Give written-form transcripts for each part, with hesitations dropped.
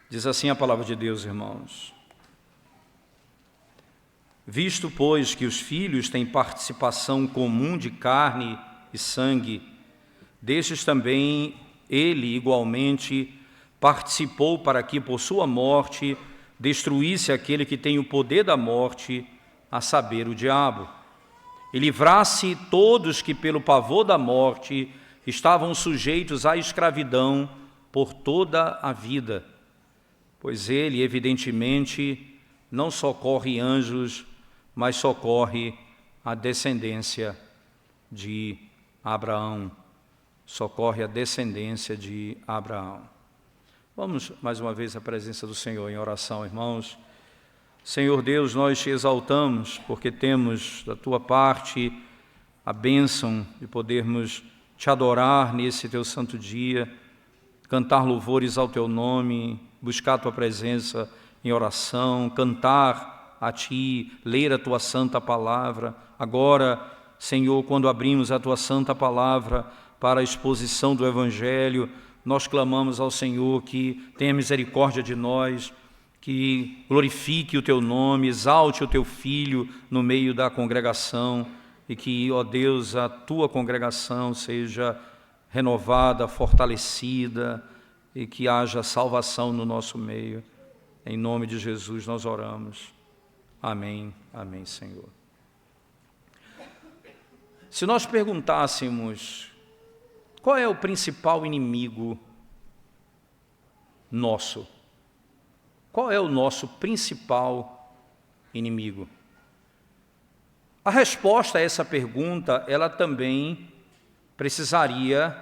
Diz assim a palavra de Deus, irmãos. Visto, pois, que os filhos têm participação comum de carne e sangue, destes também ele igualmente participou para que por sua morte destruísse aquele que tem o poder da morte, a saber, o diabo, e livrasse todos que pelo pavor da morte estavam sujeitos à escravidão por toda a vida. Pois ele, evidentemente, não socorre anjos, mas socorre a descendência de Abraão. Socorre a descendência de Abraão. Vamos mais uma vez à presença do Senhor em oração, irmãos. Senhor Deus, nós te exaltamos porque temos da tua parte a bênção de podermos te adorar nesse teu santo dia, cantar louvores ao teu nome, buscar a tua presença em oração, cantar a ti, ler a tua santa palavra. Agora, Senhor, quando abrimos a tua santa palavra para a exposição do Evangelho, nós clamamos ao Senhor que tenha misericórdia de nós, que glorifique o teu nome, exalte o teu Filho no meio da congregação e que, ó Deus, a tua congregação seja renovada, fortalecida e que haja salvação no nosso meio. Em nome de Jesus nós oramos. Amém. Amém, Senhor. Se nós perguntássemos qual é o principal inimigo nosso, qual é o nosso principal inimigo? A resposta a essa pergunta, ela também precisaria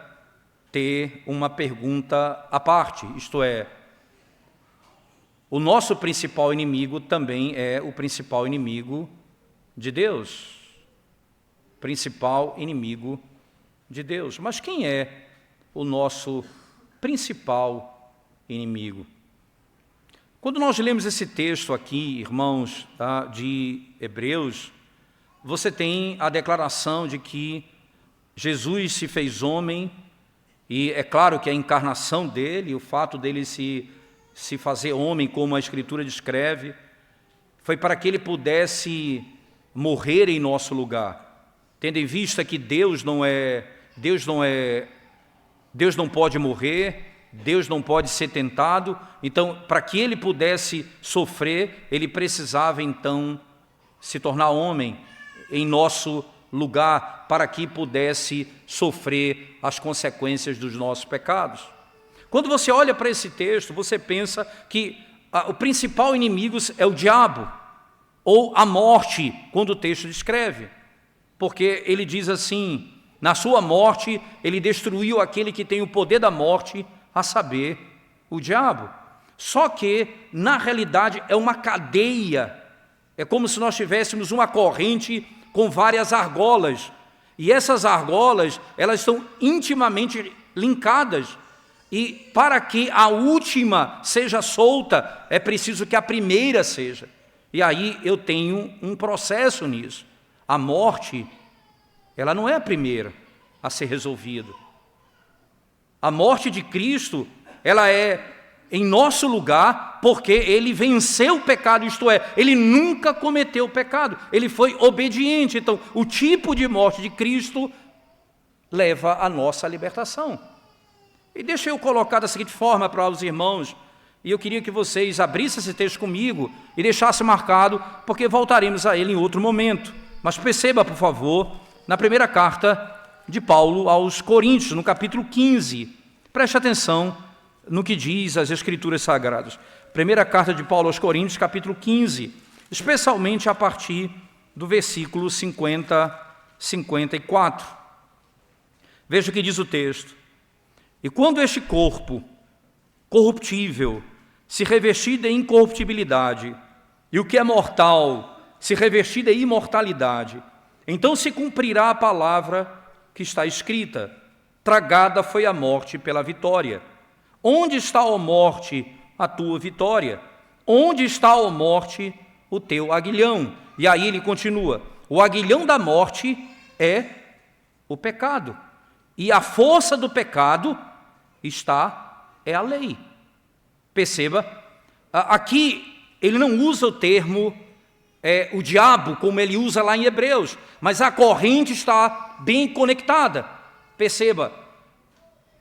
ter uma pergunta à parte, isto é, o nosso principal inimigo também é o principal inimigo de Deus. Principal inimigo de Deus. Mas quem é o nosso principal inimigo? Quando nós lemos esse texto aqui, irmãos, de Hebreus, você tem a declaração de que Jesus se fez homem, e é claro que a encarnação dele, o fato dele se fazer homem, como a Escritura descreve, foi para que ele pudesse morrer em nosso lugar, tendo em vista que Deus não pode morrer, Deus não pode ser tentado, então, para que ele pudesse sofrer, ele precisava, então, se tornar homem em nosso lugar, para que pudesse sofrer as consequências dos nossos pecados. Quando você olha para esse texto, você pensa que o principal inimigo é o diabo, ou a morte, quando o texto descreve, porque ele diz assim, na sua morte, ele destruiu aquele que tem o poder da morte, a saber, o diabo. Só que, na realidade, é uma cadeia, é como se nós tivéssemos uma corrente com várias argolas, e essas argolas, elas estão intimamente linkadas, e para que a última seja solta, é preciso que a primeira seja. E aí eu tenho um processo nisso. A morte, ela não é a primeira a ser resolvida. A morte de Cristo, ela é em nosso lugar, porque ele venceu o pecado, isto é, ele nunca cometeu o pecado, ele foi obediente. Então, o tipo de morte de Cristo leva à nossa libertação. E deixa eu colocar da seguinte forma para os irmãos, e eu queria que vocês abrissem esse texto comigo e deixassem marcado, porque voltaremos a ele em outro momento. Mas perceba, por favor, na primeira carta de Paulo aos Coríntios, no capítulo 15, preste atenção no que diz as Escrituras Sagradas. Primeira carta de Paulo aos Coríntios, capítulo 15, especialmente a partir do versículo 54. Veja o que diz o texto. E quando este corpo corruptível se revestir de incorruptibilidade, e o que é mortal se revestir de imortalidade, então se cumprirá a palavra que está escrita: tragada foi a morte pela vitória. Onde está, ó morte, a tua vitória? Onde está, ó morte, o teu aguilhão? E aí ele continua: o aguilhão da morte é o pecado, e a força do pecado é a lei. Perceba, aqui ele não usa o termo o diabo como ele usa lá em Hebreus, mas a corrente está bem conectada. Perceba,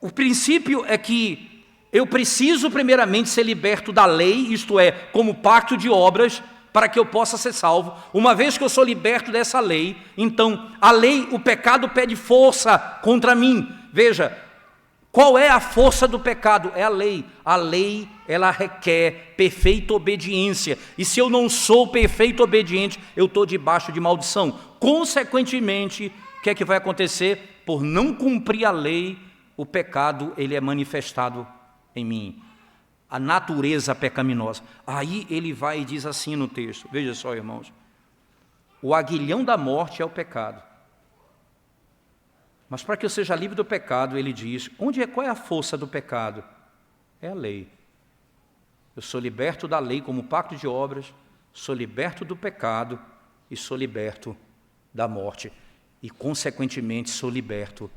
o princípio é que eu preciso primeiramente ser liberto da lei, isto é, como pacto de obras, para que eu possa ser salvo. Uma vez que eu sou liberto dessa lei, então a lei, o pecado pede força contra mim. Veja, qual é a força do pecado? É a lei. A lei, ela requer perfeita obediência. E se eu não sou perfeito obediente, eu estou debaixo de maldição. Consequentemente, o que é que vai acontecer? Por não cumprir a lei, o pecado, ele é manifestado em mim. A natureza pecaminosa. Aí ele vai e diz assim no texto, veja só, irmãos, o aguilhão da morte é o pecado. Mas para que eu seja livre do pecado, ele diz, qual é a força do pecado? É a lei. Eu sou liberto da lei como pacto de obras, sou liberto do pecado e sou liberto da morte. E, consequentemente, sou liberto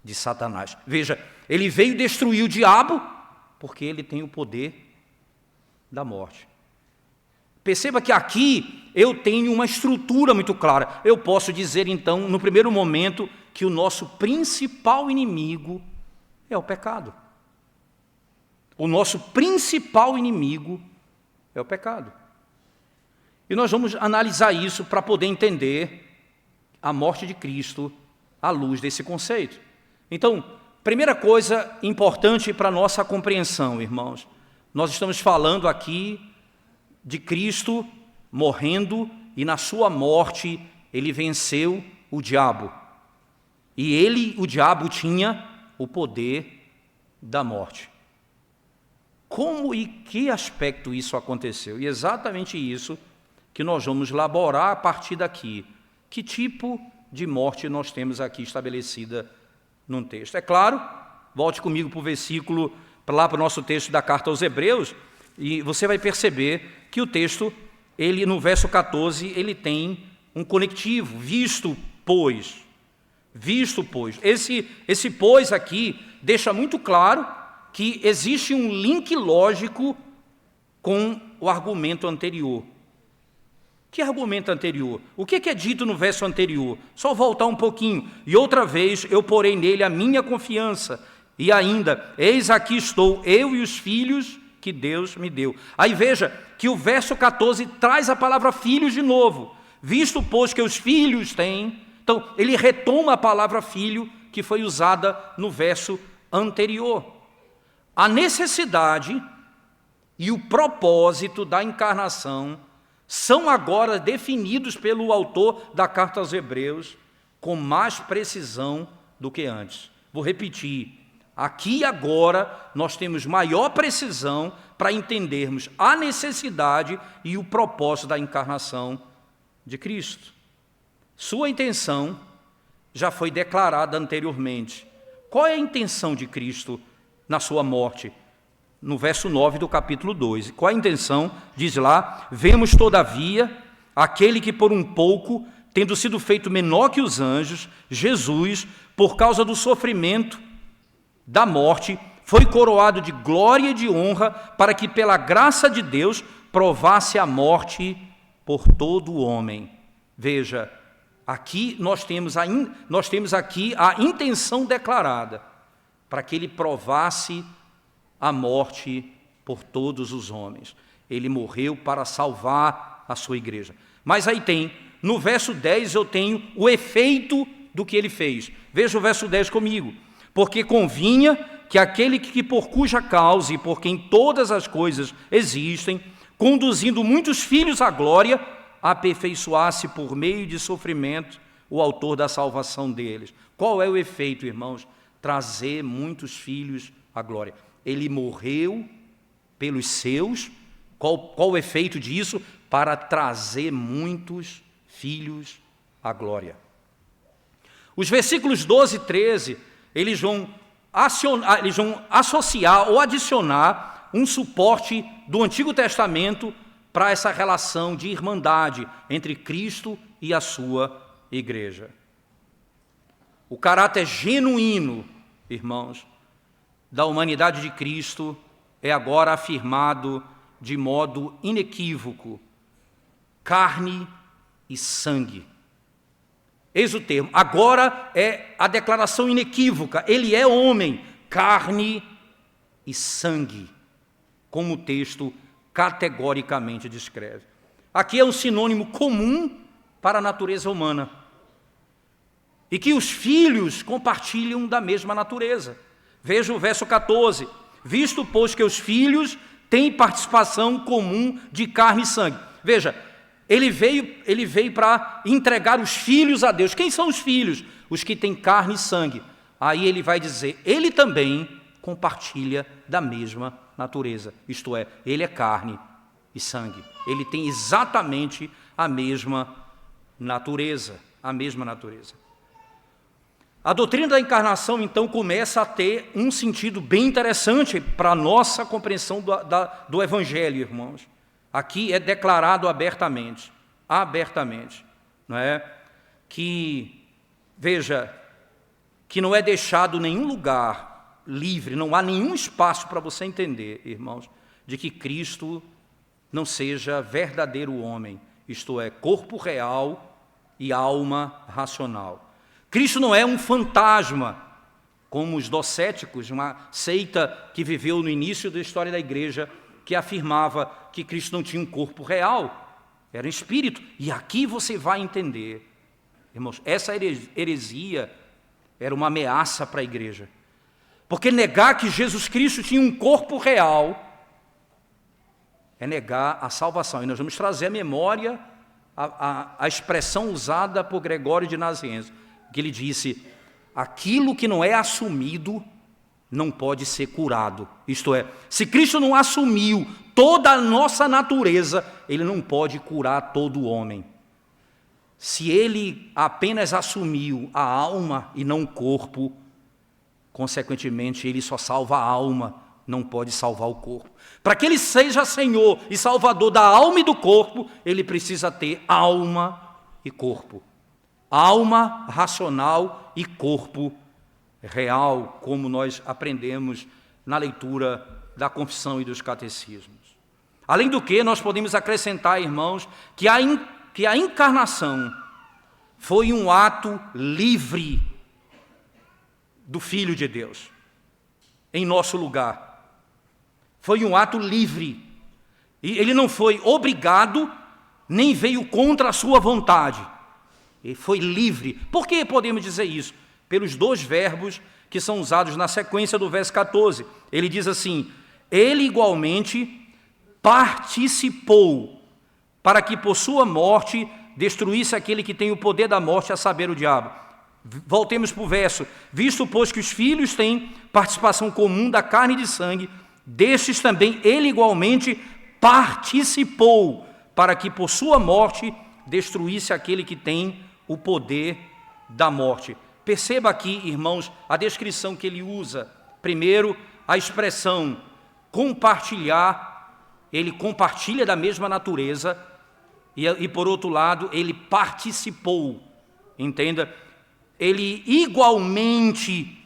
de Satanás. Veja, ele veio destruir o diabo, porque ele tem o poder da morte. Perceba que aqui eu tenho uma estrutura muito clara. Eu posso dizer, então, no primeiro momento, que o nosso principal inimigo é o pecado. O nosso principal inimigo é o pecado. E nós vamos analisar isso para poder entender a morte de Cristo à luz desse conceito. Então, primeira coisa importante para a nossa compreensão, irmãos, nós estamos falando aqui de Cristo morrendo e na sua morte ele venceu o diabo. E ele, o diabo, tinha o poder da morte. Como e que aspecto isso aconteceu? E exatamente isso que nós vamos elaborar a partir daqui. Que tipo de morte nós temos aqui estabelecida num texto? É claro, volte comigo para o versículo, lá para o nosso texto da carta aos Hebreus, e você vai perceber que o texto, ele no verso 14, ele tem um conectivo, visto, pois. Esse pois aqui deixa muito claro que existe um link lógico com o argumento anterior. Que argumento anterior? O que é dito no verso anterior? Só voltar um pouquinho. E outra vez eu porei nele a minha confiança. E ainda, eis aqui estou, eu e os filhos que Deus me deu. Aí veja que o verso 14 traz a palavra filhos de novo. Visto, pois, que os filhos têm... Então, ele retoma a palavra filho que foi usada no verso anterior. A necessidade e o propósito da encarnação são agora definidos pelo autor da carta aos Hebreus com mais precisão do que antes. Vou repetir, aqui e agora nós temos maior precisão para entendermos a necessidade e o propósito da encarnação de Cristo. Sua intenção já foi declarada anteriormente. Qual é a intenção de Cristo na sua morte? No verso 9 do capítulo 2. Qual é a intenção? Diz lá, vemos todavia aquele que por um pouco, tendo sido feito menor que os anjos, Jesus, por causa do sofrimento da morte, foi coroado de glória e de honra, para que pela graça de Deus provasse a morte por todo o homem. Veja, aqui nós temos aqui a intenção declarada, para que ele provasse a morte por todos os homens. Ele morreu para salvar a sua igreja. Mas aí tem, no verso 10 eu tenho o efeito do que ele fez. Veja o verso 10 comigo. Porque convinha que aquele que por cuja causa e por quem todas as coisas existem, conduzindo muitos filhos à glória, aperfeiçoasse por meio de sofrimento o autor da salvação deles. Qual é o efeito, irmãos? Trazer muitos filhos à glória. Ele morreu pelos seus. Qual o efeito disso? Para trazer muitos filhos à glória. Os versículos 12 e 13, eles vão associar ou adicionar um suporte do Antigo Testamento para essa relação de irmandade entre Cristo e a sua igreja. O caráter genuíno, irmãos, da humanidade de Cristo é agora afirmado de modo inequívoco: carne e sangue. Eis o termo. Agora é a declaração inequívoca. Ele é homem, carne e sangue, como o texto categoricamente descreve. Aqui é um sinônimo comum para a natureza humana. E que os filhos compartilham da mesma natureza. Veja o verso 14. Visto, pois, que os filhos têm participação comum de carne e sangue. Veja, ele veio para entregar os filhos a Deus. Quem são os filhos? Os que têm carne e sangue. Aí ele vai dizer, ele também compartilha da mesma natureza. Isto é, ele é carne e sangue. Ele tem exatamente a mesma natureza. A mesma natureza. A doutrina da encarnação, então, começa a ter um sentido bem interessante para a nossa compreensão do Evangelho, irmãos. Aqui é declarado abertamente, não é? Que, veja, que não é deixado nenhum lugar livre, não há nenhum espaço para você entender, irmãos, de que Cristo não seja verdadeiro homem, isto é, corpo real e alma racional. Cristo não é um fantasma, como os docéticos, uma seita que viveu no início da história da igreja, que afirmava que Cristo não tinha um corpo real, era um espírito. E aqui você vai entender, irmãos, essa heresia era uma ameaça para a igreja. Porque negar que Jesus Cristo tinha um corpo real é negar a salvação. E nós vamos trazer à memória a expressão usada por Gregório de Nazianzo, que ele disse, aquilo que não é assumido não pode ser curado. Isto é, se Cristo não assumiu toda a nossa natureza, ele não pode curar todo o homem. Se ele apenas assumiu a alma e não o corpo, consequentemente ele só salva a alma, não pode salvar o corpo. Para que ele seja Senhor e Salvador da alma e do corpo, ele precisa ter alma e corpo. Alma racional e corpo real, como nós aprendemos na leitura da confissão e dos catecismos. Além do que, nós podemos acrescentar, irmãos, que a encarnação foi um ato livre do Filho de Deus, em nosso lugar. Foi um ato livre. E ele não foi obrigado, nem veio contra a sua vontade. Ele foi livre. Por que podemos dizer isso? Pelos dois verbos que são usados na sequência do verso 14. Ele diz assim, ele igualmente participou, para que por sua morte destruísse aquele que tem o poder da morte, a saber, o diabo. Voltemos para o verso. Visto, pois, que os filhos têm participação comum da carne e de sangue, destes também ele igualmente participou, para que por sua morte destruísse aquele que tem o poder da morte. Perceba aqui, irmãos, a descrição que ele usa. Primeiro, a expressão compartilhar, ele compartilha da mesma natureza, e por outro lado, ele participou, entenda? Ele igualmente,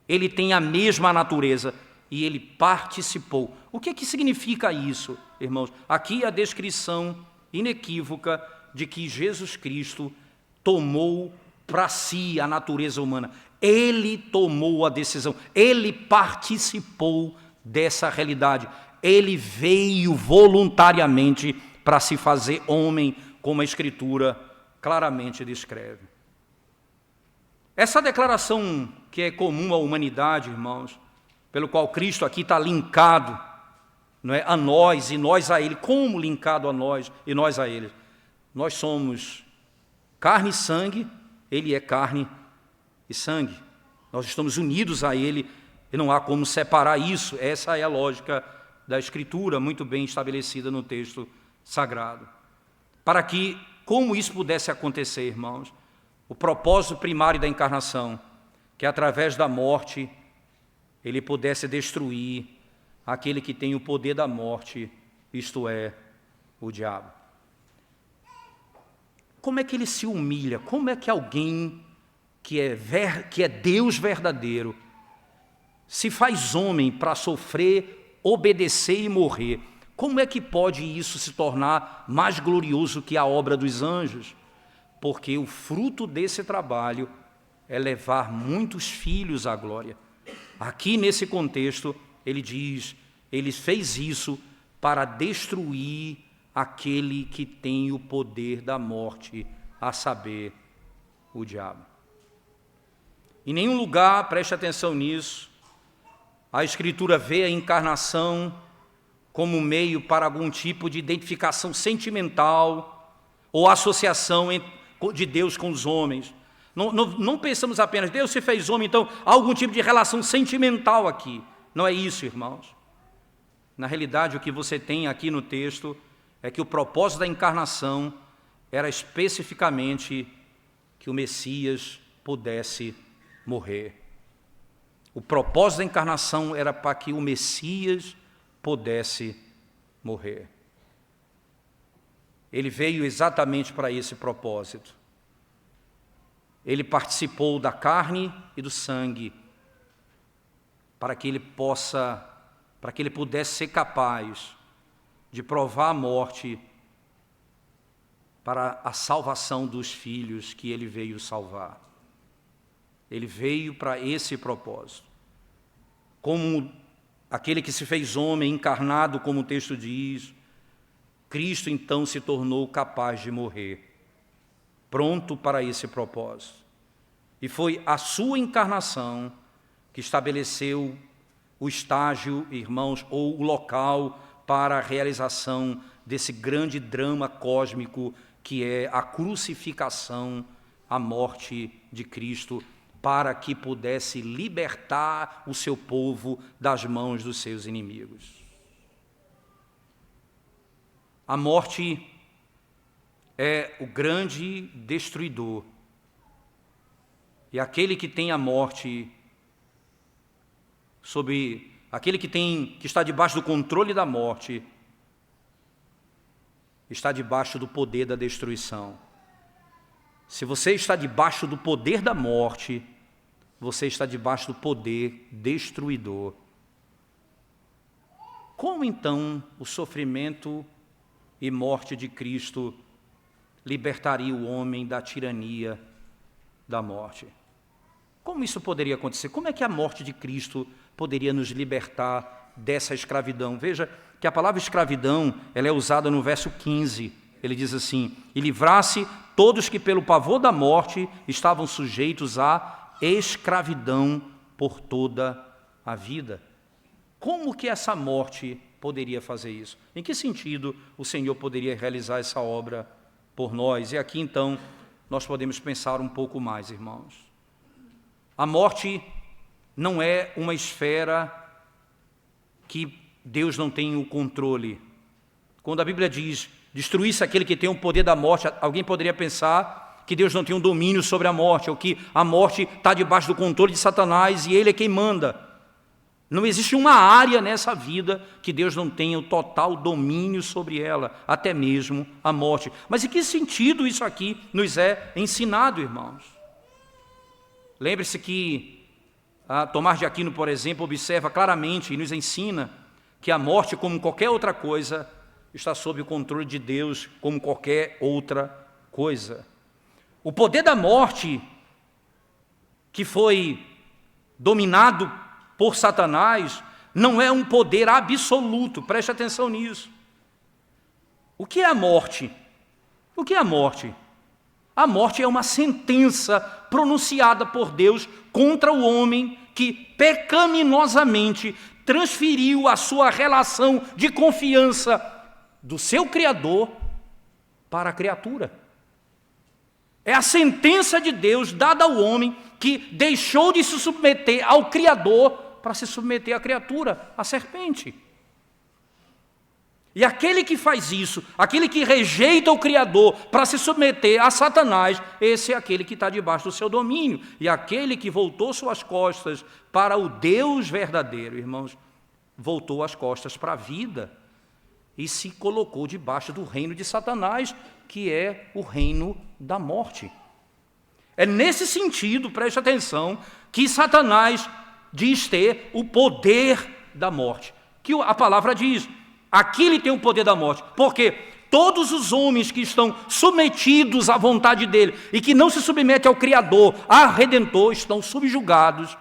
ele tem a mesma natureza, e ele participou. O que significa isso, irmãos? Aqui a descrição inequívoca de que Jesus Cristo tomou para si a natureza humana. Ele tomou a decisão, ele participou dessa realidade. Ele veio voluntariamente para se fazer homem, como a Escritura claramente descreve. Essa declaração que é comum à humanidade, irmãos, pelo qual Cristo aqui está linkado, não é, a nós e nós a Ele. Como linkado a nós e nós a Ele? Nós somos carne e sangue, Ele é carne e sangue. Nós estamos unidos a Ele e não há como separar isso. Essa é a lógica da Escritura, muito bem estabelecida no texto sagrado. Para que, como isso pudesse acontecer, irmãos, o propósito primário da encarnação, que através da morte ele pudesse destruir aquele que tem o poder da morte, isto é, o diabo. Como é que ele se humilha? Como é que alguém que é Deus verdadeiro se faz homem para sofrer obedecer e morrer. Como é que pode isso se tornar mais glorioso que a obra dos anjos? Porque o fruto desse trabalho é levar muitos filhos à glória. Aqui nesse contexto, ele diz, ele fez isso para destruir aquele que tem o poder da morte, a saber, o diabo. Em nenhum lugar, preste atenção nisso, a Escritura vê a encarnação como meio para algum tipo de identificação sentimental ou associação de Deus com os homens. Não pensamos apenas, Deus se fez homem, então há algum tipo de relação sentimental aqui. Não é isso, irmãos. Na realidade, o que você tem aqui no texto é que o propósito da encarnação era especificamente que o Messias pudesse morrer. O propósito da encarnação era para que o Messias pudesse morrer. Ele veio exatamente para esse propósito. Ele participou da carne e do sangue para que ele pudesse ser capaz de provar a morte para a salvação dos filhos que ele veio salvar. Ele veio para esse propósito. Como aquele que se fez homem, encarnado, como o texto diz, Cristo então se tornou capaz de morrer, pronto para esse propósito. E foi a sua encarnação que estabeleceu o estágio, irmãos, ou o local para a realização desse grande drama cósmico que é a crucificação, a morte de Cristo, para que pudesse libertar o seu povo das mãos dos seus inimigos. A morte é o grande destruidor. E aquele que tem a morte, aquele que está debaixo do controle da morte, está debaixo do poder da destruição. Se você está debaixo do poder da morte, você está debaixo do poder destruidor. Como então o sofrimento e morte de Cristo libertaria o homem da tirania da morte? Como isso poderia acontecer? Como é que a morte de Cristo poderia nos libertar dessa escravidão? Veja que a palavra escravidão, ela é usada no verso 15. Ele diz assim: e livrasse todos que pelo pavor da morte estavam sujeitos à escravidão por toda a vida. Como que essa morte poderia fazer isso? Em que sentido o Senhor poderia realizar essa obra por nós? E aqui então nós podemos pensar um pouco mais, irmãos. A morte não é uma esfera que Deus não tem o controle. Quando a Bíblia diz, destruísse aquele que tem o poder da morte, alguém poderia pensar que Deus não tem um domínio sobre a morte, ou que a morte está debaixo do controle de Satanás e ele é quem manda. Não existe uma área nessa vida que Deus não tenha o total domínio sobre ela, até mesmo a morte. Mas em que sentido isso aqui nos é ensinado, irmãos? Lembre-se que Tomás de Aquino, por exemplo, observa claramente e nos ensina que a morte, como qualquer outra coisa, está sob o controle de Deus, como qualquer outra coisa. O poder da morte, que foi dominado por Satanás, não é um poder absoluto, preste atenção nisso. O que é a morte? O que é a morte? A morte é uma sentença pronunciada por Deus contra o homem que pecaminosamente transferiu a sua relação de confiança do seu Criador para a criatura. É a sentença de Deus dada ao homem que deixou de se submeter ao Criador para se submeter à criatura, à serpente. E aquele que faz isso, aquele que rejeita o Criador para se submeter a Satanás, esse é aquele que está debaixo do seu domínio. E aquele que voltou suas costas para o Deus verdadeiro, irmãos, voltou as costas para a vida e se colocou debaixo do reino de Satanás, que é o reino da morte. É nesse sentido, preste atenção, que Satanás diz ter o poder da morte. que a palavra diz. Aqui ele tem o poder da morte. Por quê? Todos os homens que estão submetidos à vontade dele e que não se submetem ao Criador, ao Redentor, estão subjugados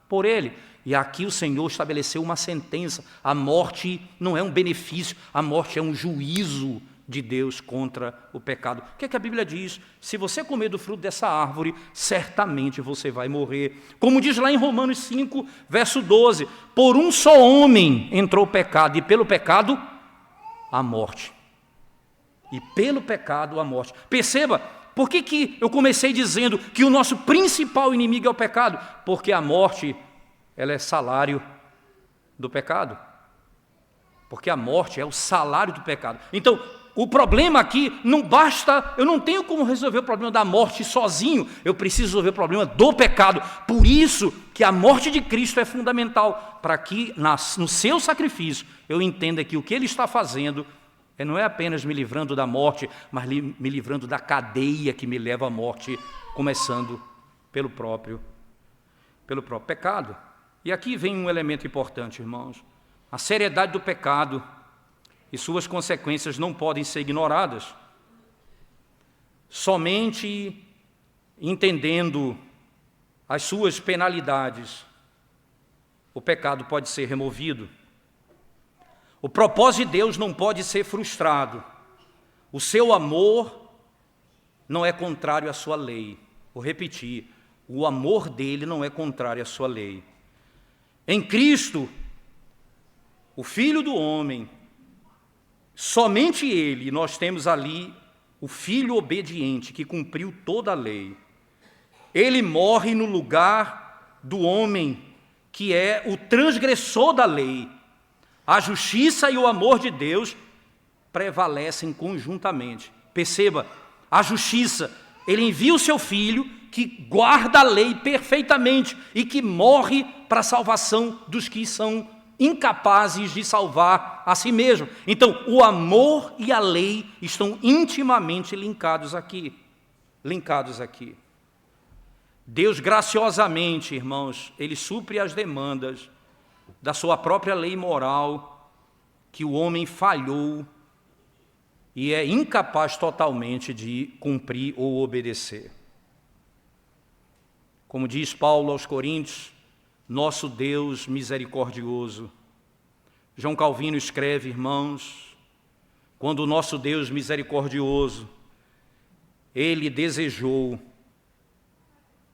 por ele. E aqui o Senhor estabeleceu uma sentença. A morte não é um benefício, a morte é um juízo de Deus contra o pecado. O que é que a Bíblia diz? Se você comer do fruto dessa árvore, certamente você vai morrer. Como diz lá em Romanos 5, verso 12, por um só homem entrou o pecado, e pelo pecado, a morte. E pelo pecado, a morte. Perceba, por que eu comecei dizendo que o nosso principal inimigo é o pecado? Porque a morte, ela é salário do pecado. Porque a morte é o salário do pecado. Então, o problema aqui não basta, eu não tenho como resolver o problema da morte sozinho, eu preciso resolver o problema do pecado. Por isso que a morte de Cristo é fundamental, para que no seu sacrifício eu entenda que o que Ele está fazendo não é apenas me livrando da morte, mas me livrando da cadeia que me leva à morte, começando pelo próprio pecado. E aqui vem um elemento importante, irmãos. A seriedade do pecado e suas consequências não podem ser ignoradas. Somente entendendo as suas penalidades, o pecado pode ser removido. O propósito de Deus não pode ser frustrado. O seu amor não é contrário à sua lei. Vou repetir, o amor dele não é contrário à sua lei. Em Cristo, o Filho do homem, somente ele, nós temos ali o Filho obediente que cumpriu toda a lei. Ele morre no lugar do homem que é o transgressor da lei. A justiça e o amor de Deus prevalecem conjuntamente. Perceba, a justiça, ele envia o seu Filho que guarda a lei perfeitamente e que morre para a salvação dos que são incapazes de salvar a si mesmo. Então, o amor e a lei estão intimamente linkados aqui. Deus graciosamente, irmãos, Ele supre as demandas da sua própria lei moral, que o homem falhou e é incapaz totalmente de cumprir ou obedecer. Como diz Paulo aos Coríntios, nosso Deus misericordioso. João Calvino escreve, irmãos, quando o nosso Deus misericordioso, Ele desejou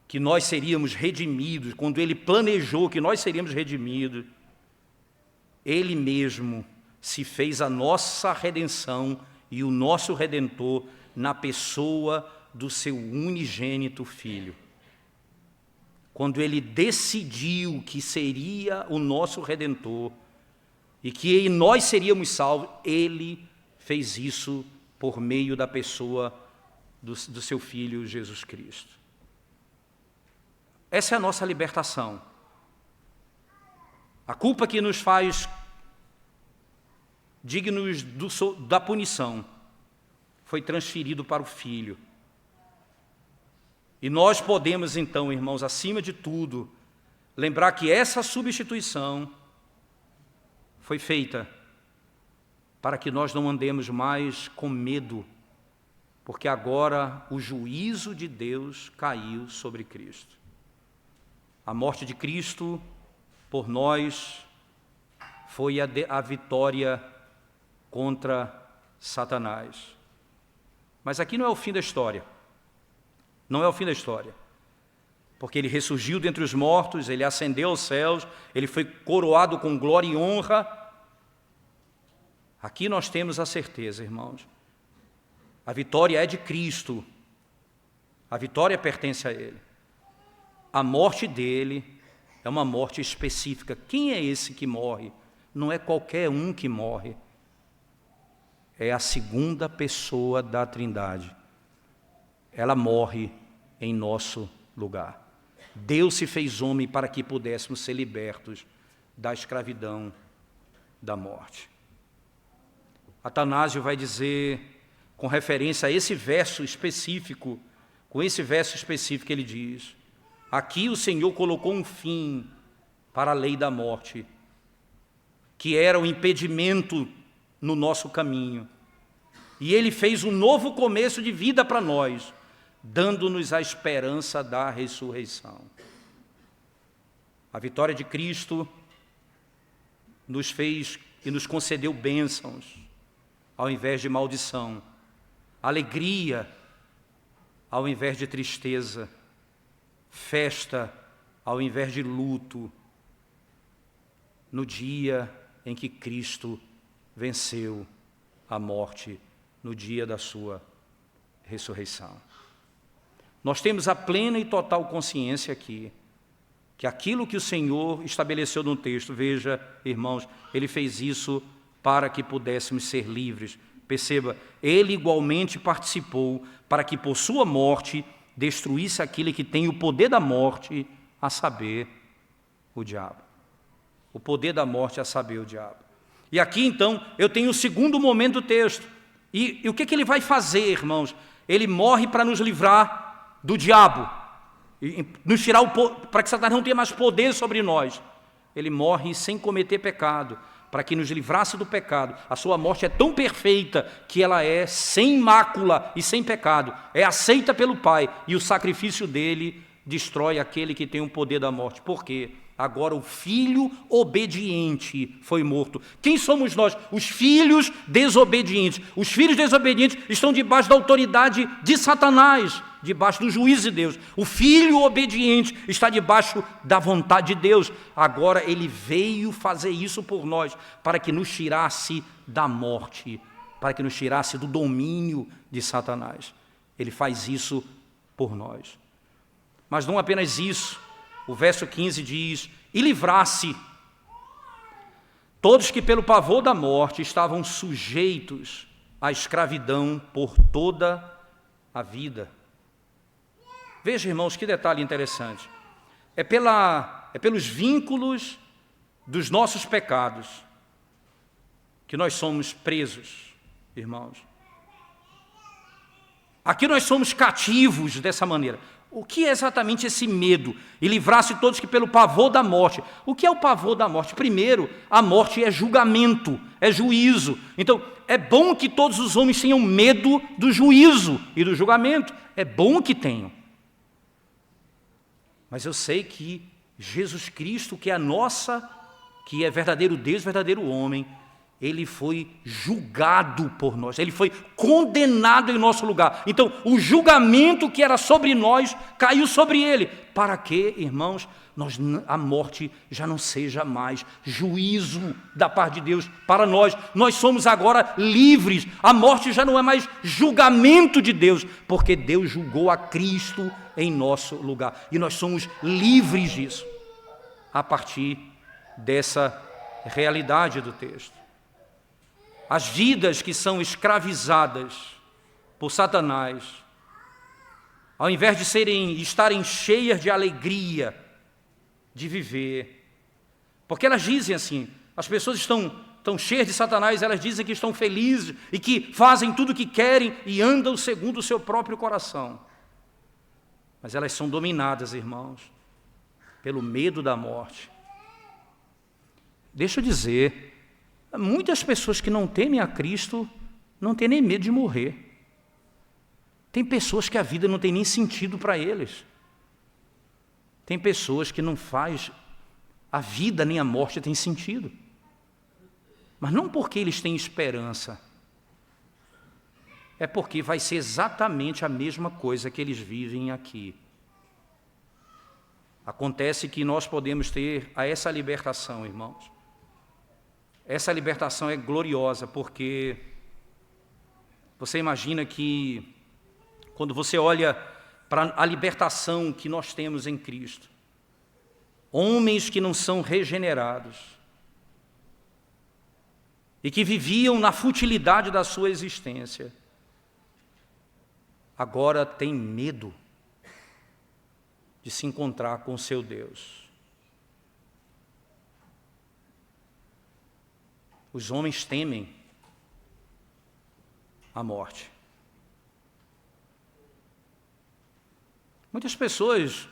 que nós seríamos redimidos, quando Ele planejou que nós seríamos redimidos, Ele mesmo se fez a nossa redenção e o nosso Redentor na pessoa do seu unigênito Filho. Quando Ele decidiu que seria o nosso Redentor e que nós seríamos salvos, Ele fez isso por meio da pessoa do seu Filho Jesus Cristo. Essa é a nossa libertação. A culpa que nos faz dignos da punição foi transferido para o Filho. E nós podemos então, irmãos, acima de tudo, lembrar que essa substituição foi feita para que nós não andemos mais com medo, porque agora o juízo de Deus caiu sobre Cristo. A morte de Cristo por nós foi a vitória contra Satanás. Mas aqui não é o fim da história. Não é o fim da história. Porque Ele ressurgiu dentre os mortos, Ele ascendeu aos céus, Ele foi coroado com glória e honra. Aqui nós temos a certeza, irmãos. A vitória é de Cristo. A vitória pertence a Ele. A morte dele é uma morte específica. Quem é esse que morre? Não é qualquer um que morre. É a segunda pessoa da Trindade. Ela morre em nosso lugar. Deus se fez homem para que pudéssemos ser libertos da escravidão, da morte. Atanásio vai dizer, com referência a esse verso específico, ele diz: aqui o Senhor colocou um fim para a lei da morte, que era o impedimento no nosso caminho. E ele fez um novo começo de vida para nós, dando-nos a esperança da ressurreição. A vitória de Cristo nos fez e nos concedeu bênçãos, ao invés de maldição, alegria, ao invés de tristeza, festa, ao invés de luto, no dia em que Cristo venceu a morte, no dia da sua ressurreição. Nós temos a plena e total consciência aqui, que aquilo que o Senhor estabeleceu no texto, veja, irmãos, Ele fez isso para que pudéssemos ser livres. Perceba, Ele igualmente participou para que por sua morte destruísse aquele que tem o poder da morte, a saber, o diabo. O poder da morte, a saber, o diabo. E aqui, então, eu tenho o segundo momento do texto. E o que ele vai fazer, irmãos? Ele morre para nos livrar do diabo, e nos tirar para que Satanás não tenha mais poder sobre nós. Ele morre sem cometer pecado, para que nos livrasse do pecado. A sua morte é tão perfeita que ela é sem mácula e sem pecado. É aceita pelo Pai, e o sacrifício dele destrói aquele que tem o poder da morte. Por quê? Agora o filho obediente foi morto. Quem somos nós? Os filhos desobedientes. Os filhos desobedientes estão debaixo da autoridade de Satanás, debaixo do juízo de Deus. O filho obediente está debaixo da vontade de Deus. Agora ele veio fazer isso por nós, para que nos tirasse da morte, para que nos tirasse do domínio de Satanás. Ele faz isso por nós. Mas não apenas isso. O verso 15 diz, e livrasse todos que pelo pavor da morte estavam sujeitos à escravidão por toda a vida. Veja, irmãos, que detalhe interessante. É pelos vínculos dos nossos pecados que nós somos presos, irmãos. Aqui nós somos cativos dessa maneira. O que é exatamente esse medo? E livrasse todos que pelo pavor da morte. O que é o pavor da morte? Primeiro, a morte é julgamento, é juízo. Então, é bom que todos os homens tenham medo do juízo e do julgamento. É bom que tenham. Mas eu sei que Jesus Cristo, que é verdadeiro Deus, verdadeiro homem, ele foi julgado por nós, ele foi condenado em nosso lugar. Então, o julgamento que era sobre nós caiu sobre ele. Para que, irmãos, a morte já não seja mais juízo da parte de Deus para nós. Nós somos agora livres. A morte já não é mais julgamento de Deus, porque Deus julgou a Cristo em nosso lugar. E nós somos livres disso, a partir dessa realidade do texto. As vidas que são escravizadas por Satanás, ao invés de estarem cheias de alegria de viver, porque elas dizem assim, as pessoas estão cheias de Satanás, elas dizem que estão felizes e que fazem tudo o que querem e andam segundo o seu próprio coração. Mas elas são dominadas, irmãos, pelo medo da morte. Deixa eu dizer, muitas pessoas que não temem a Cristo não têm nem medo de morrer. Tem pessoas que a vida não tem nem sentido para eles. Tem pessoas que não faz a vida nem a morte tem sentido. Mas não porque eles têm esperança, é porque vai ser exatamente a mesma coisa que eles vivem aqui. Acontece que nós podemos ter essa libertação, irmãos. Essa libertação é gloriosa, porque você imagina que, quando você olha para a libertação que nós temos em Cristo, homens que não são regenerados e que viviam na futilidade da sua existência, agora têm medo de se encontrar com o seu Deus. Os homens temem a morte. Muitas pessoas,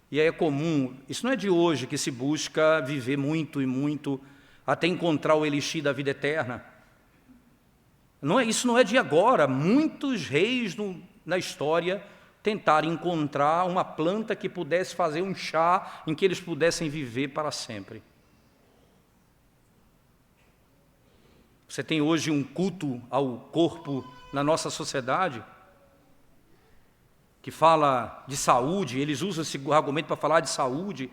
e é comum, isso não é de hoje que se busca viver muito e muito, até encontrar o elixir da vida eterna. Isso não é de agora. Muitos reis na história tentaram encontrar uma planta que pudesse fazer um chá em que eles pudessem viver para sempre. Você tem hoje um culto ao corpo na nossa sociedade que fala de saúde, eles usam esse argumento para falar de saúde,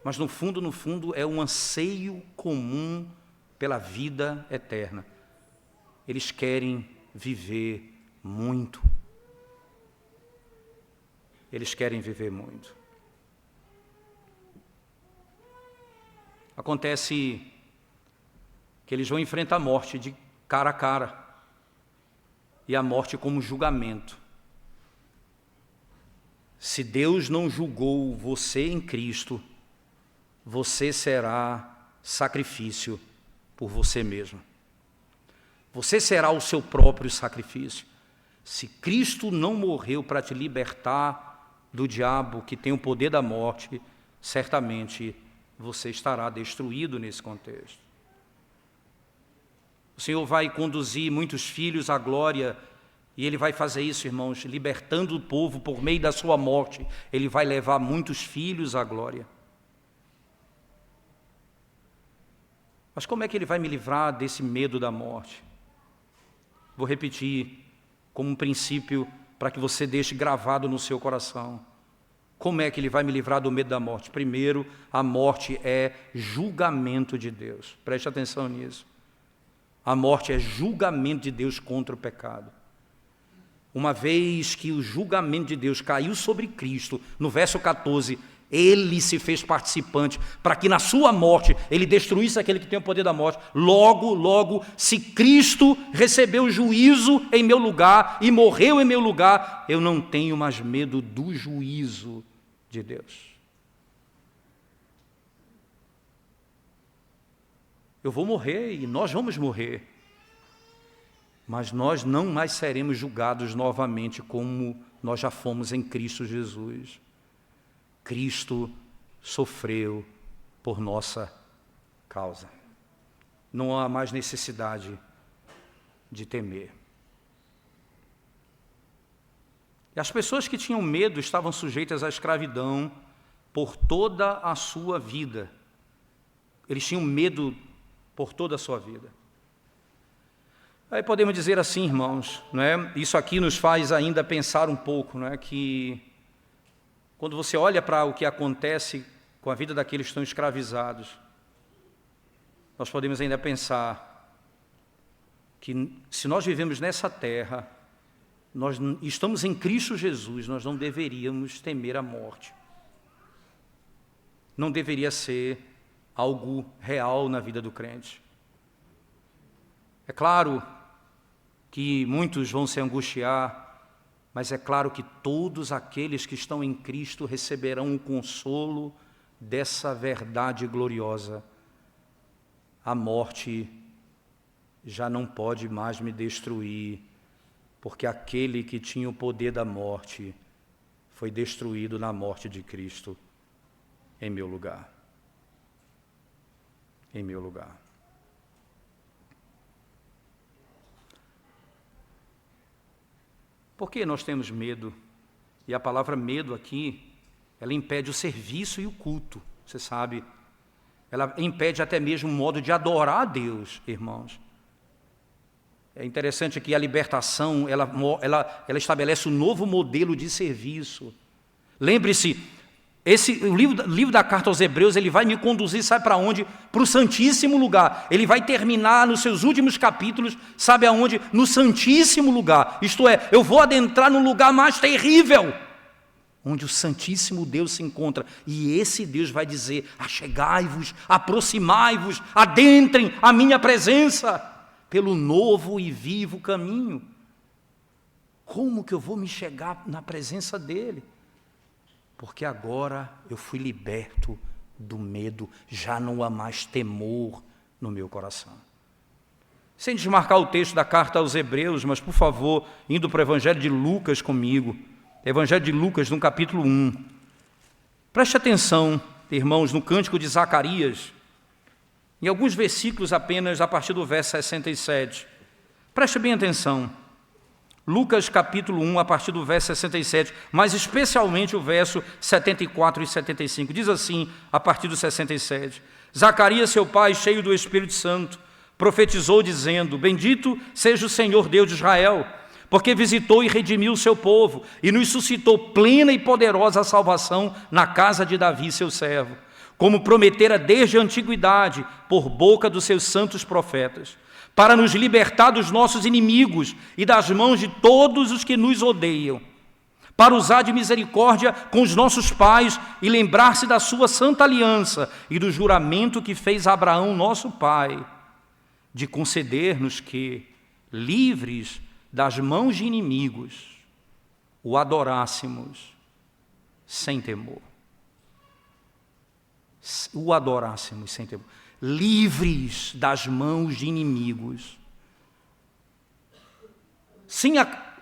mas no fundo é um anseio comum pela vida eterna. Eles querem viver muito. Eles querem viver muito. Acontece que eles vão enfrentar a morte de cara a cara, e a morte como julgamento. Se Deus não julgou você em Cristo, você será sacrifício por você mesmo. Você será o seu próprio sacrifício. Se Cristo não morreu para te libertar do diabo que tem o poder da morte, certamente você estará destruído nesse contexto. O Senhor vai conduzir muitos filhos à glória, e Ele vai fazer isso, irmãos, libertando o povo por meio da sua morte. Ele vai levar muitos filhos à glória. Mas como é que Ele vai me livrar desse medo da morte? Vou repetir como um princípio para que você deixe gravado no seu coração. Como é que Ele vai me livrar do medo da morte? Primeiro, a morte é julgamento de Deus. Preste atenção nisso. A morte é julgamento de Deus contra o pecado. Uma vez que o julgamento de Deus caiu sobre Cristo, no verso 14, Ele se fez participante para que na sua morte Ele destruísse aquele que tem o poder da morte. Logo, se Cristo recebeu juízo em meu lugar e morreu em meu lugar, eu não tenho mais medo do juízo de Deus. Eu vou morrer e nós vamos morrer, mas nós não mais seremos julgados novamente como nós já fomos em Cristo Jesus. Cristo sofreu por nossa causa. Não há mais necessidade de temer. E as pessoas que tinham medo estavam sujeitas à escravidão por toda a sua vida. Eles tinham medo por toda a sua vida. Aí podemos dizer assim, irmãos, não é? Isso aqui nos faz ainda pensar um pouco, não é? Que quando você olha para o que acontece com a vida daqueles que estão escravizados, nós podemos ainda pensar que se nós vivemos nessa terra, nós estamos em Cristo Jesus, nós não deveríamos temer a morte. Não deveria ser algo real na vida do crente. É claro que muitos vão se angustiar, mas é claro que todos aqueles que estão em Cristo receberão o consolo dessa verdade gloriosa. A morte já não pode mais me destruir, porque aquele que tinha o poder da morte foi destruído na morte de Cristo em meu lugar. Em meu lugar. Por que nós temos medo? E a palavra medo aqui, ela impede o serviço e o culto, você sabe. Ela impede até mesmo o modo de adorar a Deus, irmãos. É interessante que a libertação, ela estabelece um novo modelo de serviço. Lembre-se, o livro da carta aos Hebreus, ele vai me conduzir, sabe para onde? Para o Santíssimo Lugar. Ele vai terminar nos seus últimos capítulos, sabe aonde? No Santíssimo Lugar. Isto é, eu vou adentrar no lugar mais terrível, onde o Santíssimo Deus se encontra. E esse Deus vai dizer: achegai-vos, aproximai-vos, adentrem a minha presença, pelo novo e vivo caminho. Como que eu vou me chegar na presença dele? Porque agora eu fui liberto do medo, já não há mais temor no meu coração. Sem desmarcar o texto da carta aos Hebreus, mas por favor, indo para o Evangelho de Lucas comigo, Evangelho de Lucas, no capítulo 1. Preste atenção, irmãos, no cântico de Zacarias, em alguns versículos apenas, a partir do verso 67. Preste bem atenção. Lucas capítulo 1, a partir do verso 67, mas especialmente o verso 74 e 75. Diz assim, a partir do 67. Zacarias, seu pai, cheio do Espírito Santo, profetizou dizendo: Bendito seja o Senhor Deus de Israel, porque visitou e redimiu o seu povo, e nos suscitou plena e poderosa salvação na casa de Davi, seu servo, como prometera desde a antiguidade, por boca dos seus santos profetas, para nos libertar dos nossos inimigos e das mãos de todos os que nos odeiam, para usar de misericórdia com os nossos pais e lembrar-se da sua santa aliança e do juramento que fez a Abraão, nosso pai, de conceder-nos que, livres das mãos de inimigos, o adorássemos sem temor. O adorássemos sem temor. Livres das mãos de inimigos.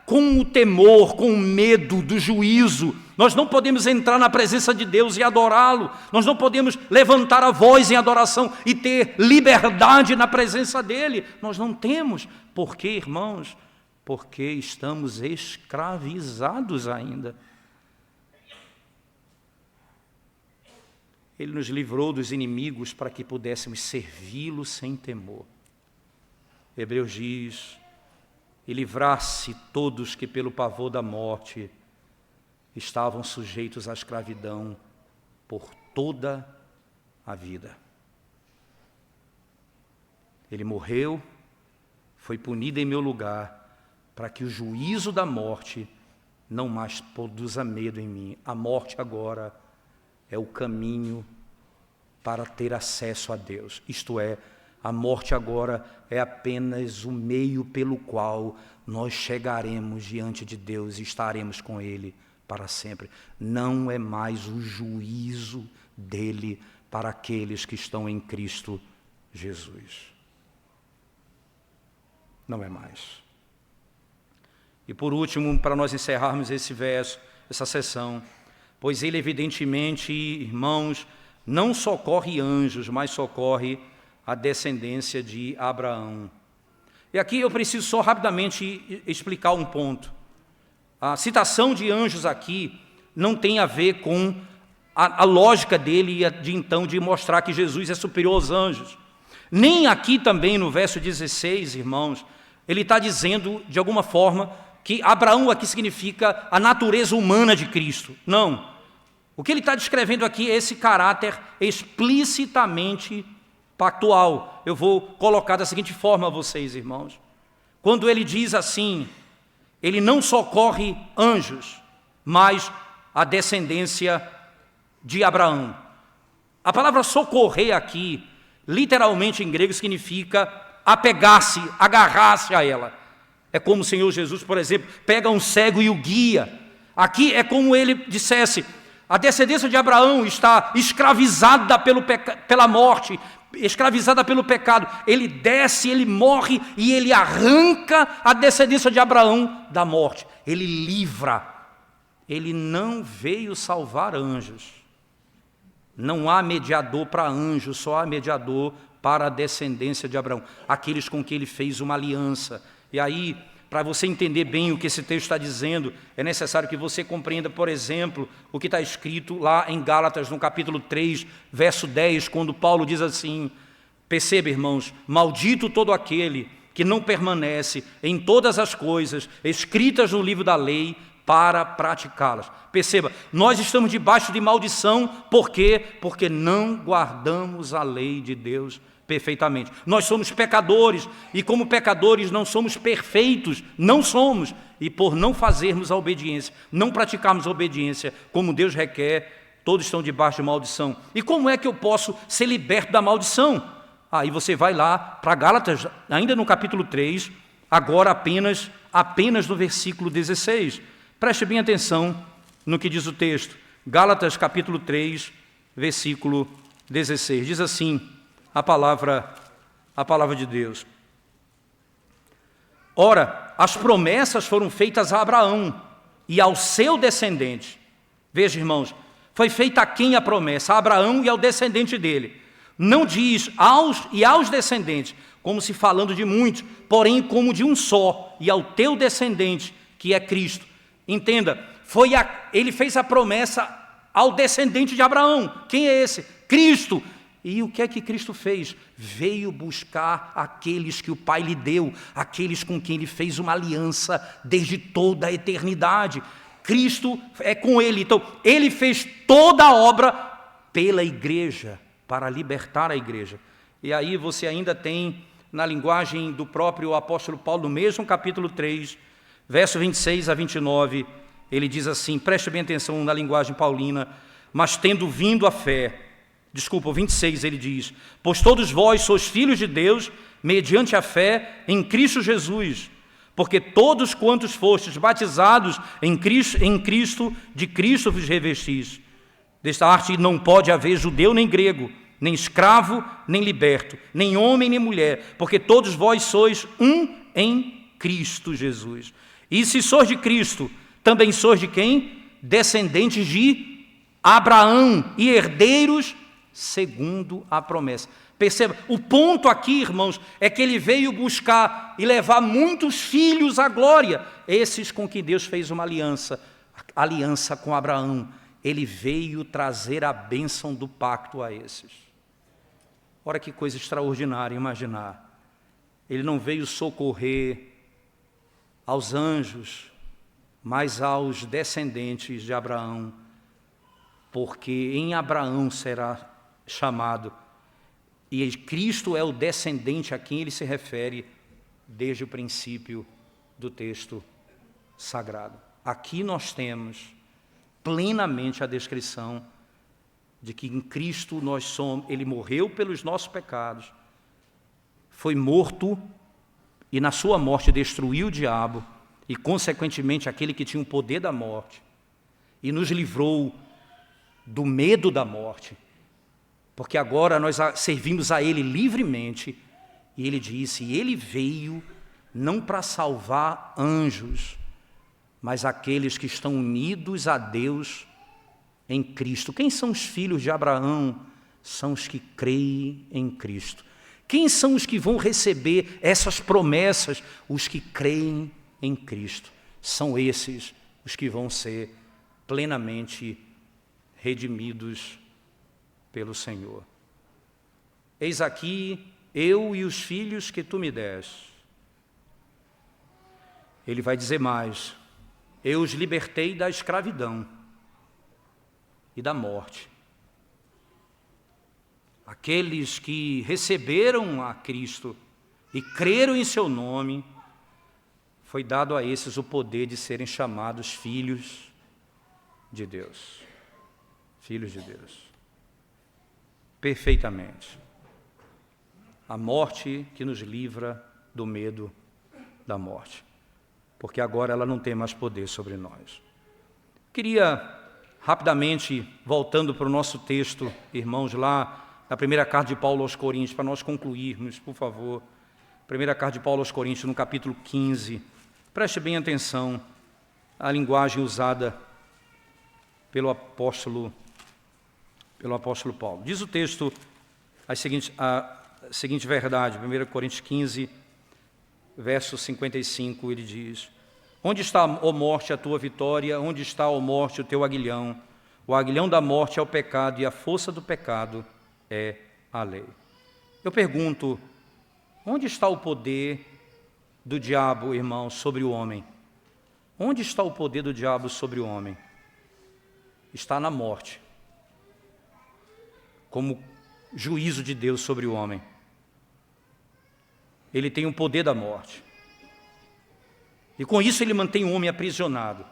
Com o temor, com o medo do juízo. Nós não podemos entrar na presença de Deus e adorá-lo. Nós não podemos levantar a voz em adoração e ter liberdade na presença dEle. Nós não temos. Por quê, irmãos? Porque estamos escravizados ainda. Ele nos livrou dos inimigos para que pudéssemos servi-lo sem temor. Hebreus diz: e livrar-se todos que pelo pavor da morte estavam sujeitos à escravidão por toda a vida. Ele morreu, foi punido em meu lugar, para que o juízo da morte não mais produza medo em mim. A morte agora é o caminho para ter acesso a Deus. Isto é, a morte agora é apenas o meio pelo qual nós chegaremos diante de Deus e estaremos com Ele para sempre. Não é mais o juízo dele para aqueles que estão em Cristo Jesus. Não é mais. E por último, para nós encerrarmos esse verso, essa sessão, pois ele evidentemente, irmãos, não socorre anjos, mas socorre a descendência de Abraão. E aqui eu preciso só rapidamente explicar um ponto. A citação de anjos aqui não tem a ver com a lógica dele de mostrar que Jesus é superior aos anjos. Nem aqui também no verso 16, irmãos, ele está dizendo de alguma forma que Abraão aqui significa a natureza humana de Cristo. Não. O que ele está descrevendo aqui é esse caráter explicitamente pactual. Eu vou colocar da seguinte forma a vocês, irmãos. Quando ele diz assim, ele não socorre anjos, mas a descendência de Abraão. A palavra socorrer aqui, literalmente em grego, significa apegar-se, agarrar-se a ela. É como o Senhor Jesus, por exemplo, pega um cego e o guia. Aqui é como ele dissesse: a descendência de Abraão está escravizada pela morte, escravizada pelo pecado. Ele desce, ele morre e ele arranca a descendência de Abraão da morte. Ele livra. Ele não veio salvar anjos. Não há mediador para anjos, só há mediador para a descendência de Abraão, aqueles com quem ele fez uma aliança. E aí, para você entender bem o que esse texto está dizendo, é necessário que você compreenda, por exemplo, o que está escrito lá em Gálatas, no capítulo 3, verso 10, quando Paulo diz assim: perceba, irmãos, maldito todo aquele que não permanece em todas as coisas escritas no livro da lei para praticá-las. Perceba, nós estamos debaixo de maldição, por quê? Porque não guardamos a lei de Deus perfeitamente. Nós somos pecadores e como pecadores não somos perfeitos, não somos. E por não fazermos a obediência, não praticarmos a obediência como Deus requer, todos estão debaixo de maldição. E como é que eu posso ser liberto da maldição? Aí você vai lá para Gálatas, ainda no capítulo 3, agora apenas no versículo 16. Preste bem atenção no que diz o texto. Gálatas capítulo 3, versículo 16. Diz assim a palavra de Deus: ora, as promessas foram feitas a Abraão e ao seu descendente. Veja, irmãos, foi feita a quem a promessa? A Abraão e ao descendente dele. Não diz aos descendentes, como se falando de muitos, porém como de um só, e ao teu descendente, que é Cristo. Entenda, ele fez a promessa ao descendente de Abraão. Quem é esse? Cristo. E o que é que Cristo fez? Veio buscar aqueles que o Pai lhe deu, aqueles com quem ele fez uma aliança desde toda a eternidade. Cristo é com ele. Então, ele fez toda a obra pela igreja, para libertar a igreja. E aí você ainda tem, na linguagem do próprio apóstolo Paulo, no mesmo capítulo 3, verso 26 a 29, ele diz assim, preste bem atenção na linguagem paulina, mas tendo vindo a fé, o 26 ele diz, pois todos vós sois filhos de Deus, mediante a fé em Cristo Jesus, porque todos quantos fostes batizados em Cristo, de Cristo vos revestis. Desta arte não pode haver judeu nem grego, nem escravo, nem liberto, nem homem, nem mulher, porque todos vós sois um em Cristo Jesus. E se sois de Cristo, também sois de quem? Descendentes de Abraão e herdeiros segundo a promessa. Perceba, o ponto aqui, irmãos, é que ele veio buscar e levar muitos filhos à glória, esses com quem Deus fez uma aliança com Abraão. Ele veio trazer a bênção do pacto a esses. Olha que coisa extraordinária imaginar. Ele não veio socorrer aos anjos, mas aos descendentes de Abraão, porque em Abraão será chamado, e Cristo é o descendente a quem ele se refere desde o princípio do texto sagrado. Aqui nós temos plenamente a descrição de que em Cristo ele morreu pelos nossos pecados, foi morto e na sua morte destruiu o diabo e consequentemente aquele que tinha o poder da morte e nos livrou do medo da morte, porque agora nós servimos a ele livremente. E ele disse, ele veio não para salvar anjos, mas aqueles que estão unidos a Deus em Cristo. Quem são os filhos de Abraão? São os que creem em Cristo. Quem são os que vão receber essas promessas? Os que creem em Cristo. São esses os que vão ser plenamente redimidos pelo Senhor. Eis aqui eu e os filhos que tu me deste. Ele vai dizer mais, eu os libertei da escravidão e da morte. Aqueles que receberam a Cristo e creram em seu nome, foi dado a esses o poder de serem chamados filhos de Deus. Filhos de Deus. Perfeitamente. A morte que nos livra do medo da morte. Porque agora ela não tem mais poder sobre nós. Queria, rapidamente, voltando para o nosso texto, irmãos, lá na primeira carta de Paulo aos Coríntios, para nós concluirmos, por favor. Primeira carta de Paulo aos Coríntios, no capítulo 15. Preste bem atenção à linguagem usada pelo apóstolo Paulo. Diz o texto a seguinte verdade, 1 Coríntios 15, verso 55, ele diz, onde está, ó morte, a tua vitória? Onde está, ó morte, o teu aguilhão? O aguilhão da morte é o pecado, e a força do pecado é a lei. Eu pergunto, onde está o poder do diabo, irmão, sobre o homem? Onde está o poder do diabo sobre o homem? Está na morte, como juízo de Deus sobre o homem. Ele tem o poder da morte. E com isso ele mantém o homem aprisionado.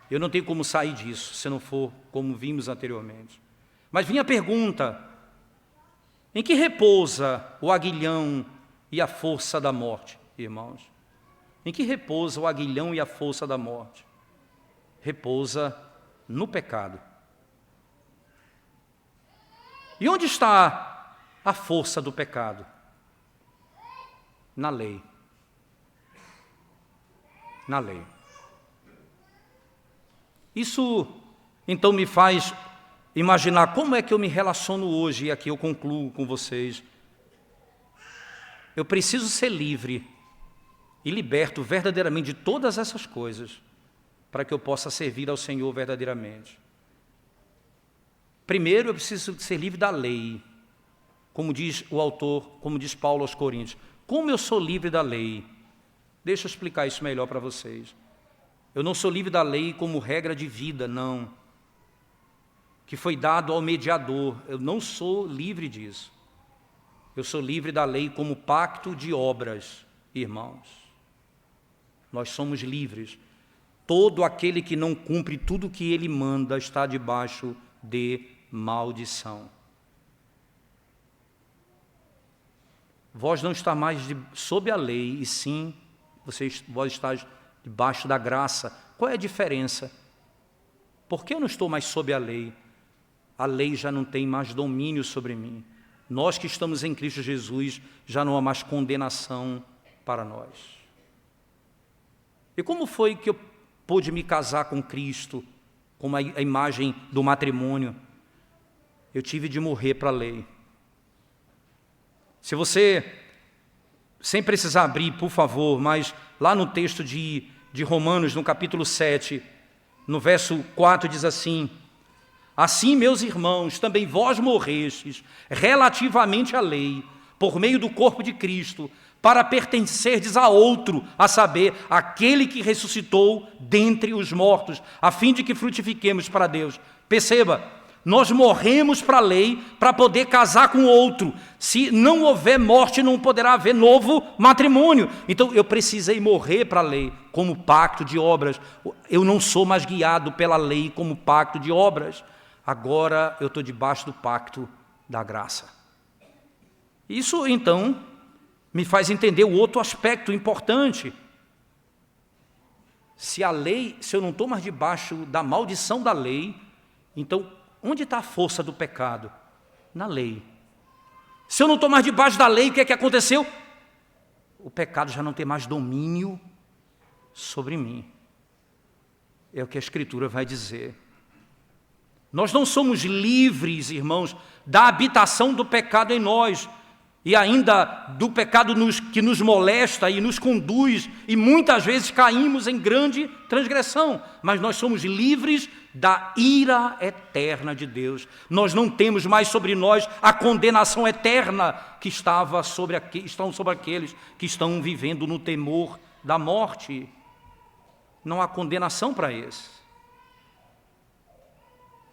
Eu não tenho como sair disso, se não for como vimos anteriormente. Mas vinha a pergunta, em que repousa o aguilhão e a força da morte, irmãos? Em que repousa o aguilhão e a força da morte? Repousa no pecado. E onde está a força do pecado? Na lei. Na lei. Isso, então, me faz imaginar como é que eu me relaciono hoje, e aqui eu concluo com vocês. Eu preciso ser livre e liberto verdadeiramente de todas essas coisas, para que eu possa servir ao Senhor verdadeiramente. Primeiro, eu preciso ser livre da lei, como diz o autor, como diz Paulo aos Coríntios. Como eu sou livre da lei? Deixa eu explicar isso melhor para vocês. Eu não sou livre da lei como regra de vida, não, que foi dado ao mediador. Eu não sou livre disso. Eu sou livre da lei como pacto de obras, irmãos. Nós somos livres. Todo aquele que não cumpre tudo o que ele manda está debaixo de maldição. Vós não está mais sob a lei, e sim, vós estáis debaixo da graça. Qual é a diferença? Por que eu não estou mais sob a lei? A lei já não tem mais domínio sobre mim. Nós que estamos em Cristo Jesus, já não há mais condenação para nós. E como foi que eu pude me casar com Cristo, como a imagem do matrimônio? Eu tive de morrer para a lei. Se você, sem precisar abrir, por favor, mas lá no texto de Romanos, no capítulo 7, no verso 4, diz assim: assim, meus irmãos, também vós morrestes relativamente à lei, por meio do corpo de Cristo, para pertencerdes a outro, a saber, aquele que ressuscitou dentre os mortos, a fim de que frutifiquemos para Deus. Perceba, nós morremos para a lei para poder casar com outro. Se não houver morte, não poderá haver novo matrimônio. Então eu precisei morrer para a lei como pacto de obras. Eu não sou mais guiado pela lei como pacto de obras. Agora eu estou debaixo do pacto da graça. Isso então me faz entender o outro aspecto importante. Se eu não estou mais debaixo da maldição da lei, então onde está a força do pecado? Na lei. Se eu não estou mais debaixo da lei, o que é que aconteceu? O pecado já não tem mais domínio sobre mim. É o que a Escritura vai dizer. Nós não somos livres, irmãos, da habitação do pecado em nós, e ainda do pecado que nos molesta e nos conduz, e muitas vezes caímos em grande transgressão, mas nós somos livres da ira eterna de Deus. Nós não temos mais sobre nós a condenação eterna que estão sobre aqueles que estão vivendo no temor da morte. Não há condenação para esse.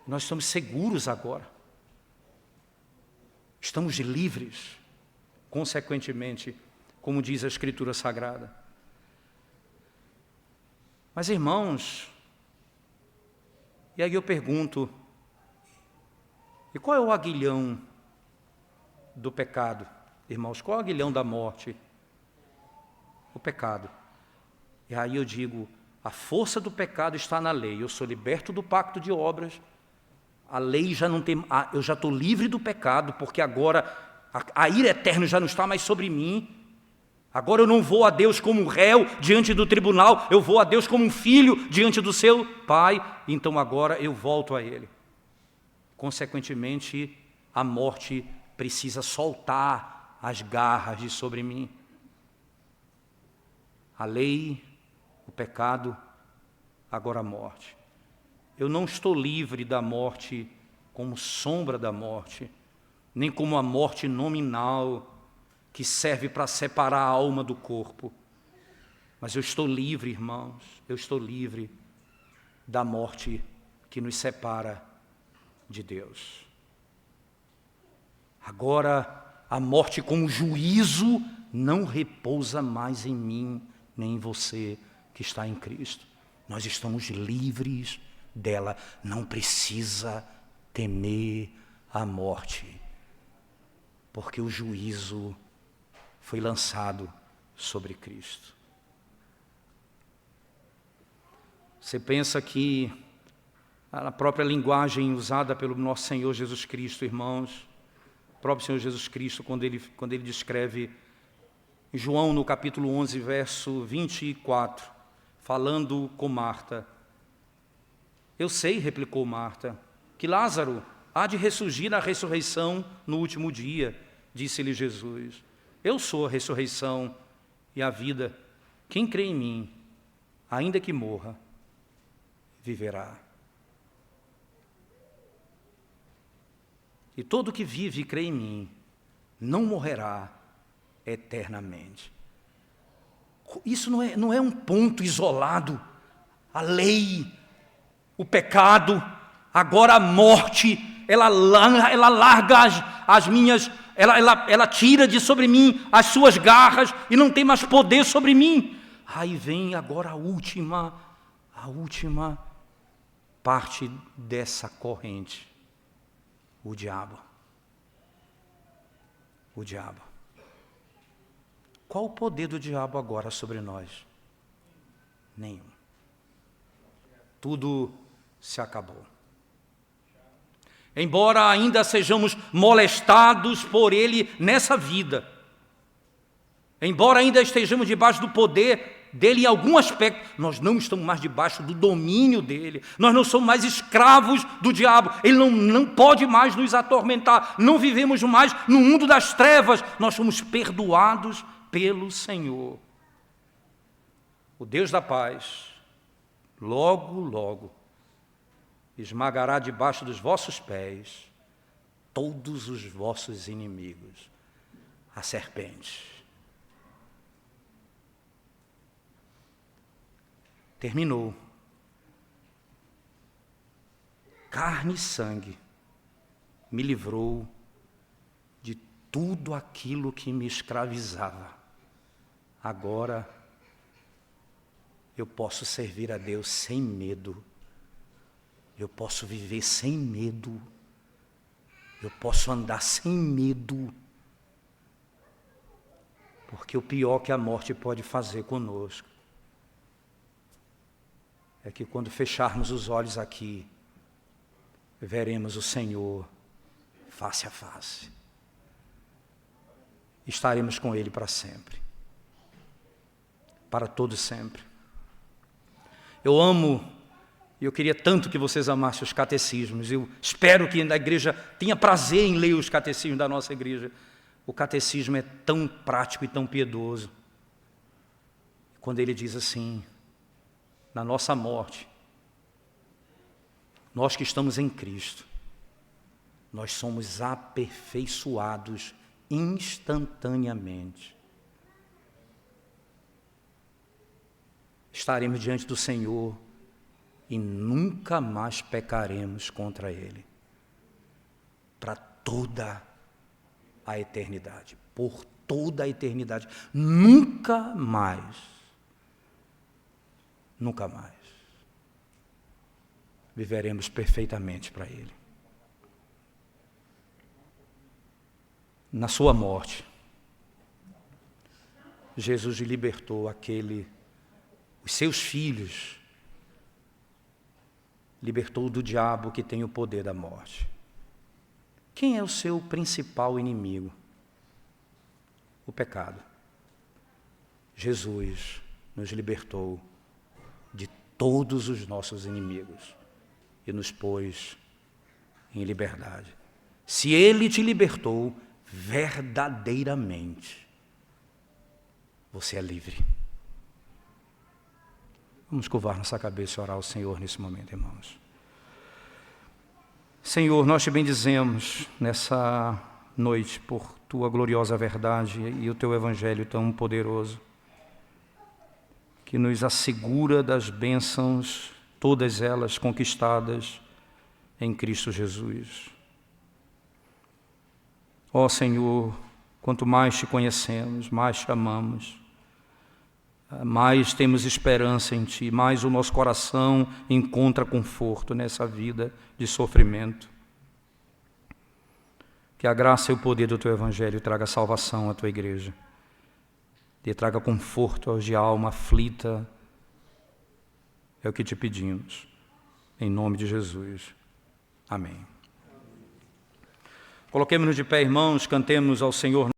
Nós estamos seguros agora. Estamos livres. Consequentemente, como diz a Escritura Sagrada. Mas, irmãos, e aí eu pergunto, e qual é o aguilhão do pecado? Irmãos, qual é o aguilhão da morte? O pecado. E aí eu digo, a força do pecado está na lei. Eu sou liberto do pacto de obras. A lei já não tem, eu já estou livre do pecado, porque agora a ira eterna já não está mais sobre mim. Agora eu não vou a Deus como um réu diante do tribunal, eu vou a Deus como um filho diante do seu pai. Então agora eu volto a Ele. Consequentemente, a morte precisa soltar as garras de sobre mim. A lei, o pecado, agora a morte. Eu não estou livre da morte como sombra da morte, nem como a morte nominal que serve para separar a alma do corpo. Mas eu estou livre, irmãos, eu estou livre da morte que nos separa de Deus. Agora, a morte como juízo não repousa mais em mim, nem em você que está em Cristo. Nós estamos livres dela, não precisa temer a morte, porque o juízo foi lançado sobre Cristo. Você pensa que a própria linguagem usada pelo nosso Senhor Jesus Cristo, irmãos, o próprio Senhor Jesus Cristo, quando ele descreve em João, no capítulo 11, verso 24, falando com Marta. Eu sei, replicou Marta, que Lázaro há de ressurgir na ressurreição no último dia, disse-lhe Jesus. Eu sou a ressurreição e a vida. Quem crê em mim, ainda que morra, viverá. E todo que vive e crê em mim, não morrerá eternamente. Isso não é um ponto isolado. A lei, o pecado, agora a morte, ela larga as minhas, ela tira de sobre mim as suas garras e não tem mais poder sobre mim. Aí vem agora a última parte dessa corrente. O diabo. O diabo. Qual o poder do diabo agora sobre nós? Nenhum. Tudo se acabou. Embora ainda sejamos molestados por ele nessa vida, embora ainda estejamos debaixo do poder dele em algum aspecto, nós não estamos mais debaixo do domínio dele, nós não somos mais escravos do diabo, ele não pode mais nos atormentar, não vivemos mais no mundo das trevas, nós somos perdoados pelo Senhor. O Deus da paz, logo, logo, esmagará debaixo dos vossos pés todos os vossos inimigos, a serpente. Terminou. Carne e sangue me livrou de tudo aquilo que me escravizava. Agora eu posso servir a Deus sem medo. Eu posso viver sem medo. Eu posso andar sem medo. Porque o pior que a morte pode fazer conosco é que quando fecharmos os olhos aqui, veremos o Senhor face a face. Estaremos com Ele para sempre. Para todo sempre. Eu amo, e eu queria tanto que vocês amassem os catecismos. Eu espero que a igreja tenha prazer em ler os catecismos da nossa igreja. O catecismo é tão prático e tão piedoso. Quando ele diz assim, na nossa morte, nós que estamos em Cristo, nós somos aperfeiçoados instantaneamente. Estaremos diante do Senhor e nunca mais pecaremos contra Ele. Para toda a eternidade. Por toda a eternidade. Nunca mais. Nunca mais. Viveremos perfeitamente para Ele. Na sua morte, Jesus libertou os seus filhos, libertou do diabo que tem o poder da morte. Quem é o seu principal inimigo? O pecado. Jesus nos libertou de todos os nossos inimigos e nos pôs em liberdade. Se Ele te libertou, verdadeiramente, você é livre. Vamos curvar nossa cabeça e orar ao Senhor nesse momento, irmãos. Senhor, nós te bendizemos nessa noite por Tua gloriosa verdade e o Teu Evangelho tão poderoso, que nos assegura das bênçãos, todas elas conquistadas em Cristo Jesus. Ó Senhor, quanto mais Te conhecemos, mais Te amamos, mais temos esperança em Ti, mais o nosso coração encontra conforto nessa vida de sofrimento. Que a graça e o poder do Teu Evangelho traga salvação à Tua igreja, e traga conforto aos de alma aflita. É o que Te pedimos, em nome de Jesus. Amém. Coloquemos-nos de pé, irmãos, cantemos ao Senhor.